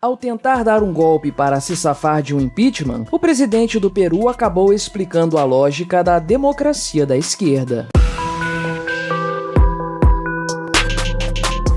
Ao tentar dar um golpe para se safar de um impeachment, o presidente do Peru acabou explicando a lógica da democracia da esquerda.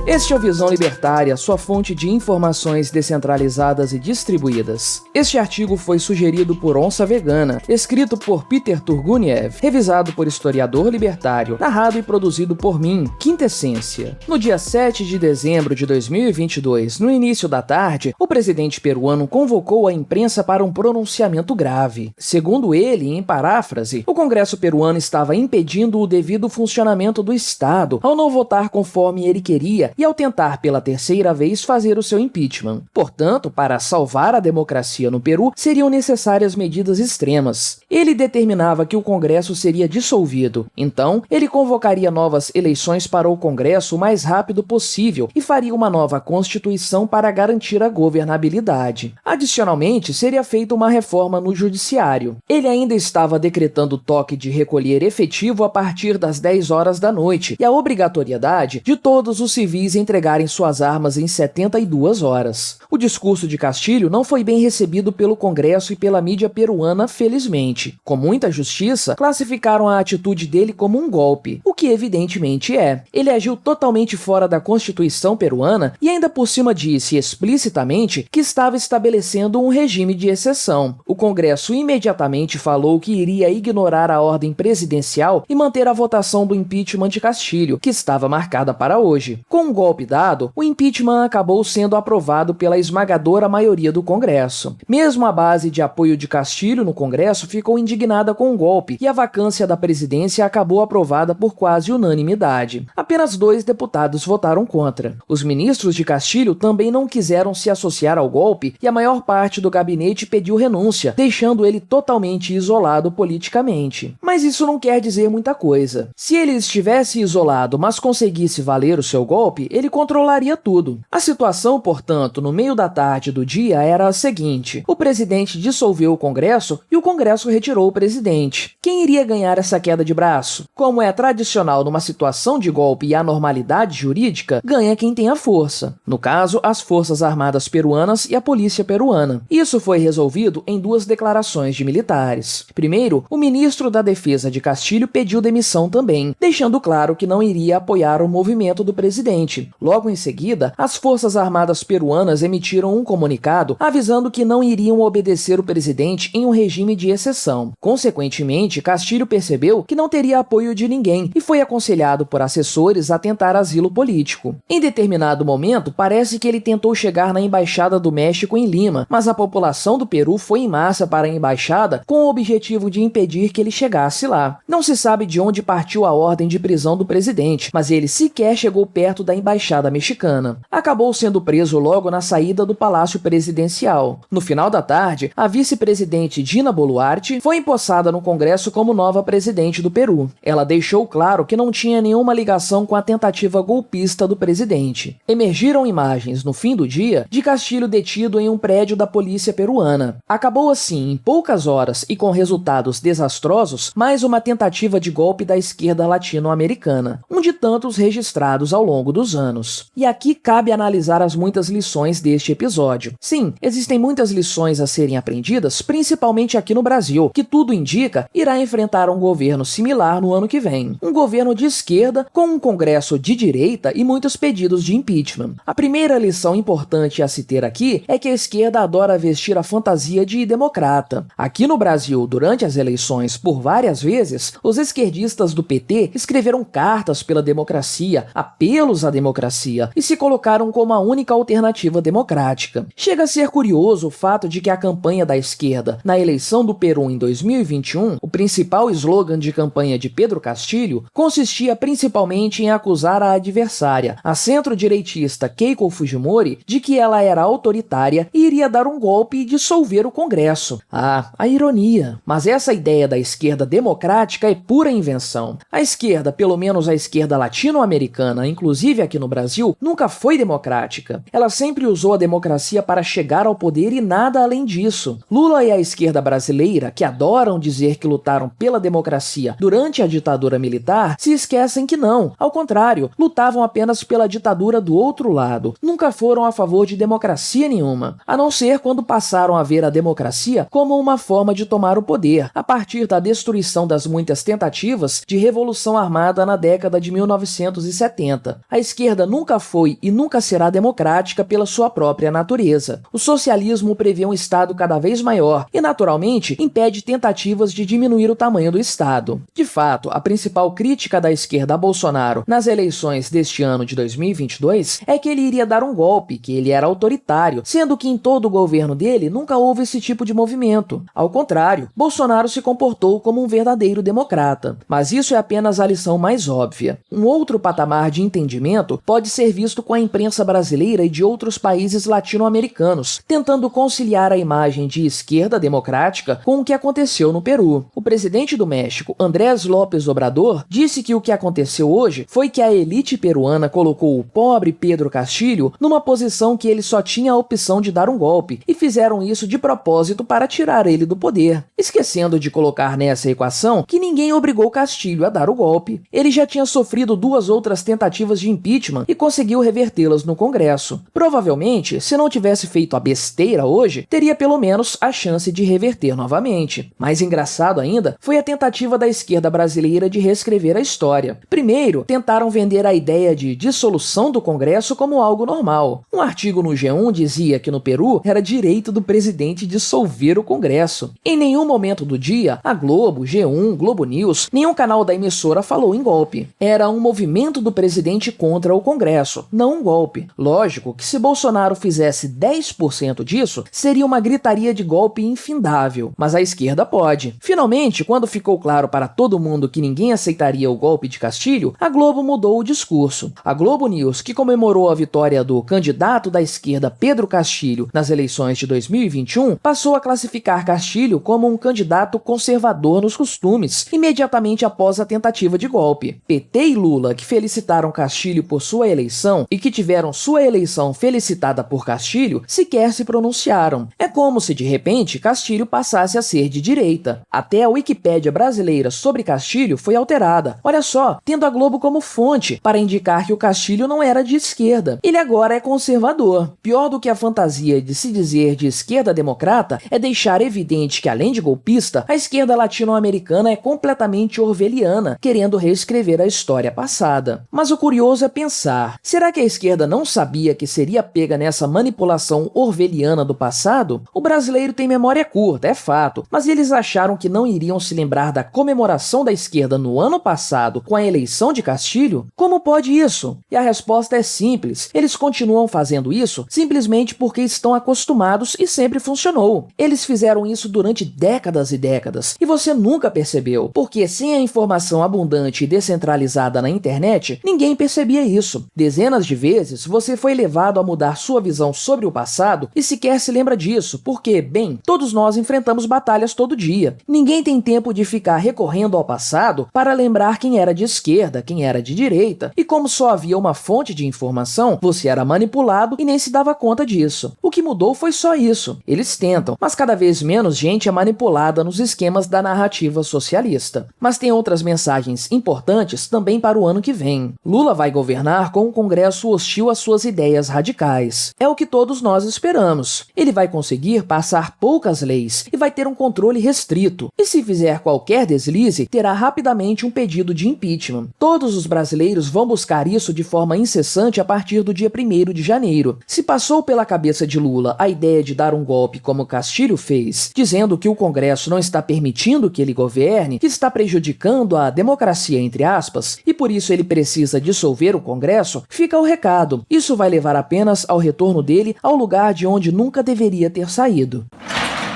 Este é o Visão Libertária, sua fonte de informações descentralizadas e distribuídas. Este artigo foi sugerido por Onça Vegana, escrito por Peter Turguniev, revisado por historiador libertário, narrado e produzido por mim, Quintessência. No dia 7 de dezembro de 2022, no início da tarde, o presidente peruano convocou a imprensa para um pronunciamento grave. Segundo ele, em paráfrase, o Congresso peruano estava impedindo o devido funcionamento do Estado ao não votar conforme ele queria e ao tentar pela terceira vez fazer o seu impeachment. Portanto, para salvar a democracia no Peru, seriam necessárias medidas extremas. Ele determinava que o Congresso seria dissolvido. Então, ele convocaria novas eleições para o Congresso o mais rápido possível e faria uma nova Constituição para garantir a governabilidade. Adicionalmente, seria feita uma reforma no Judiciário. Ele ainda estava decretando toque de recolher efetivo a partir das 10 horas da noite e a obrigatoriedade de todos os civis entregarem suas armas em 72 horas. O discurso de Castilho não foi bem recebido pelo Congresso e pela mídia peruana, felizmente. Com muita justiça, classificaram a atitude dele como um golpe, o que evidentemente é. Ele agiu totalmente fora da Constituição peruana e ainda por cima disse explicitamente que estava estabelecendo um regime de exceção. O Congresso imediatamente falou que iria ignorar a ordem presidencial e manter a votação do impeachment de Castilho, que estava marcada para hoje. Com um golpe dado, o impeachment acabou sendo aprovado pela esmagadora maioria do Congresso. Mesmo a base de apoio de Castilho no Congresso ficou indignada com o golpe e a vacância da presidência acabou aprovada por quase unanimidade. Apenas 2 deputados votaram contra. Os ministros de Castilho também não quiseram se associar ao golpe e a maior parte do gabinete pediu renúncia, deixando ele totalmente isolado politicamente. Mas isso não quer dizer muita coisa. Se ele estivesse isolado, mas conseguisse valer o seu golpe, ele controlaria tudo. A situação, portanto, no meio da tarde do dia era a seguinte: o presidente dissolveu o Congresso e o Congresso retirou o presidente. Quem iria ganhar essa queda de braço? Como é tradicional numa situação de golpe e anormalidade jurídica, ganha quem tem a força. No caso, as Forças Armadas peruanas e a Polícia peruana. Isso foi resolvido em 2 declarações de militares. Primeiro, o ministro da Defesa de Castilho pediu demissão também, deixando claro que não iria apoiar o movimento do presidente. Logo em seguida, as Forças Armadas peruanas emitiram um comunicado avisando que não iriam obedecer o presidente em um regime de exceção. Consequentemente, Castilho percebeu que não teria apoio de ninguém e foi aconselhado por assessores a tentar asilo político. Em determinado momento, parece que ele tentou chegar na Embaixada do México em Lima, mas a população do Peru foi em massa para a embaixada com o objetivo de impedir que ele chegasse lá. Não se sabe de onde partiu a ordem de prisão do presidente, mas ele sequer chegou perto da embaixada mexicana. Acabou sendo preso logo na saída do Palácio Presidencial. No final da tarde, a vice-presidente Dina Boluarte foi empossada no Congresso como nova presidente do Peru. Ela deixou claro que não tinha nenhuma ligação com a tentativa golpista do presidente. Emergiram imagens, no fim do dia, de Castilho detido em um prédio da polícia peruana. Acabou assim, em poucas horas e com resultados desastrosos, mais uma tentativa de golpe da esquerda latino-americana, um de tantos registrados ao longo dos anos. E aqui cabe analisar as muitas lições deste episódio. Sim, existem muitas lições a serem aprendidas, principalmente aqui no Brasil, que tudo indica irá enfrentar um governo similar no ano que vem. Um governo de esquerda, com um Congresso de direita e muitos pedidos de impeachment. A primeira lição importante a se ter aqui é que a esquerda adora vestir a fantasia de democrata. Aqui no Brasil, durante as eleições, por várias vezes, os esquerdistas do PT escreveram cartas pela democracia, apelos à democracia, e se colocaram como a única alternativa democrática. Chega a ser curioso o fato de que a campanha da esquerda, na eleição do Peru em 2021, o principal slogan de campanha de Pedro Castilho, consistia principalmente em acusar a adversária, a centro-direitista Keiko Fujimori, de que ela era autoritária e iria dar um golpe e dissolver o Congresso. Ah, a ironia! Mas essa ideia da esquerda democrática é pura invenção. A esquerda, pelo menos a esquerda latino-americana, inclusive aqui aqui no Brasil nunca foi democrática. Ela sempre usou a democracia para chegar ao poder e nada além disso. Lula e a esquerda brasileira, que adoram dizer que lutaram pela democracia durante a ditadura militar, se esquecem que não. Ao contrário, lutavam apenas pela ditadura do outro lado. Nunca foram a favor de democracia nenhuma, a não ser quando passaram a ver a democracia como uma forma de tomar o poder, a partir da destruição das muitas tentativas de revolução armada na década de 1970. A esquerda nunca foi e nunca será democrática pela sua própria natureza. O socialismo prevê um Estado cada vez maior e, naturalmente, impede tentativas de diminuir o tamanho do Estado. De fato, a principal crítica da esquerda a Bolsonaro nas eleições deste ano de 2022 é que ele iria dar um golpe, que ele era autoritário, sendo que em todo o governo dele nunca houve esse tipo de movimento. Ao contrário, Bolsonaro se comportou como um verdadeiro democrata. Mas isso é apenas a lição mais óbvia. Um outro patamar de entendimento pode ser visto com a imprensa brasileira e de outros países latino-americanos, tentando conciliar a imagem de esquerda democrática com o que aconteceu no Peru. O presidente do México, Andrés López Obrador, disse que o que aconteceu hoje foi que a elite peruana colocou o pobre Pedro Castillo numa posição que ele só tinha a opção de dar um golpe, e fizeram isso de propósito para tirar ele do poder, esquecendo de colocar nessa equação que ninguém obrigou Castillo a dar o golpe. Ele já tinha sofrido 2 outras tentativas de impeachment e conseguiu revertê-las no Congresso. Provavelmente, se não tivesse feito a besteira hoje, teria pelo menos a chance de reverter novamente. Mais engraçado ainda foi a tentativa da esquerda brasileira de reescrever a história. Primeiro, tentaram vender a ideia de dissolução do Congresso como algo normal. Um artigo no G1 dizia que no Peru era direito do presidente dissolver o Congresso. Em nenhum momento do dia, a Globo, G1, Globo News, nenhum canal da emissora falou em golpe. Era um movimento do presidente contra o Congresso, não um golpe. Lógico que se Bolsonaro fizesse 10% disso, seria uma gritaria de golpe infindável, mas a esquerda pode. Finalmente, quando ficou claro para todo mundo que ninguém aceitaria o golpe de Castillo, a Globo mudou o discurso. A Globo News, que comemorou a vitória do candidato da esquerda Pedro Castillo nas eleições de 2021, passou a classificar Castillo como um candidato conservador nos costumes, imediatamente após a tentativa de golpe. PT e Lula, que felicitaram Castillo por sua eleição e que tiveram sua eleição felicitada por Castillo, sequer se pronunciaram. É como se, de repente, Castillo passasse a ser de direita. Até a Wikipédia brasileira sobre Castillo foi alterada. Olha só, tendo a Globo como fonte, para indicar que o Castillo não era de esquerda. Ele agora é conservador. Pior do que a fantasia de se dizer de esquerda democrata é deixar evidente que, além de golpista, a esquerda latino-americana é completamente orwelliana, querendo reescrever a história passada. Mas o curioso é pensar, será que a esquerda não sabia que seria pega nessa manipulação orwelliana do passado? O brasileiro tem memória curta, é fato, mas eles acharam que não iriam se lembrar da comemoração da esquerda no ano passado com a eleição de Castillo? Como pode isso? E a resposta é simples, eles continuam fazendo isso simplesmente porque estão acostumados e sempre funcionou. Eles fizeram isso durante décadas e décadas, e você nunca percebeu, porque sem a informação abundante e descentralizada na internet, ninguém percebia isso. Dezenas de vezes você foi levado a mudar sua visão sobre o passado e sequer se lembra disso, porque, bem, todos nós enfrentamos batalhas todo dia. Ninguém tem tempo de ficar recorrendo ao passado para lembrar quem era de esquerda, quem era de direita, e como só havia uma fonte de informação, você era manipulado e nem se dava conta disso. O que mudou foi só isso. Eles tentam, mas cada vez menos gente é manipulada nos esquemas da narrativa socialista. Mas tem outras mensagens importantes também para o ano que vem. Lula vai governar com um Congresso hostil às suas ideias radicais. É o que todos nós esperamos. Ele vai conseguir passar poucas leis e vai ter um controle restrito. E se fizer qualquer deslize, terá rapidamente um pedido de impeachment. Todos os brasileiros vão buscar isso de forma incessante a partir do dia 1º de janeiro. Se passou pela cabeça de Lula a ideia de dar um golpe como Castillo fez, dizendo que o Congresso não está permitindo que ele governe, que está prejudicando a democracia, entre aspas, e por isso ele precisa dissolver o Congresso, fica o recado. Isso vai levar apenas ao retorno dele ao lugar de onde nunca deveria ter saído: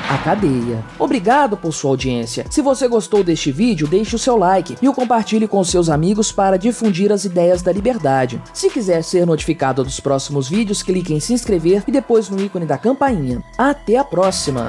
a cadeia. Obrigado por sua audiência. Se você gostou deste vídeo, deixe o seu like e o compartilhe com seus amigos para difundir as ideias da liberdade. Se quiser ser notificado dos próximos vídeos, clique em se inscrever e depois no ícone da campainha. Até a próxima!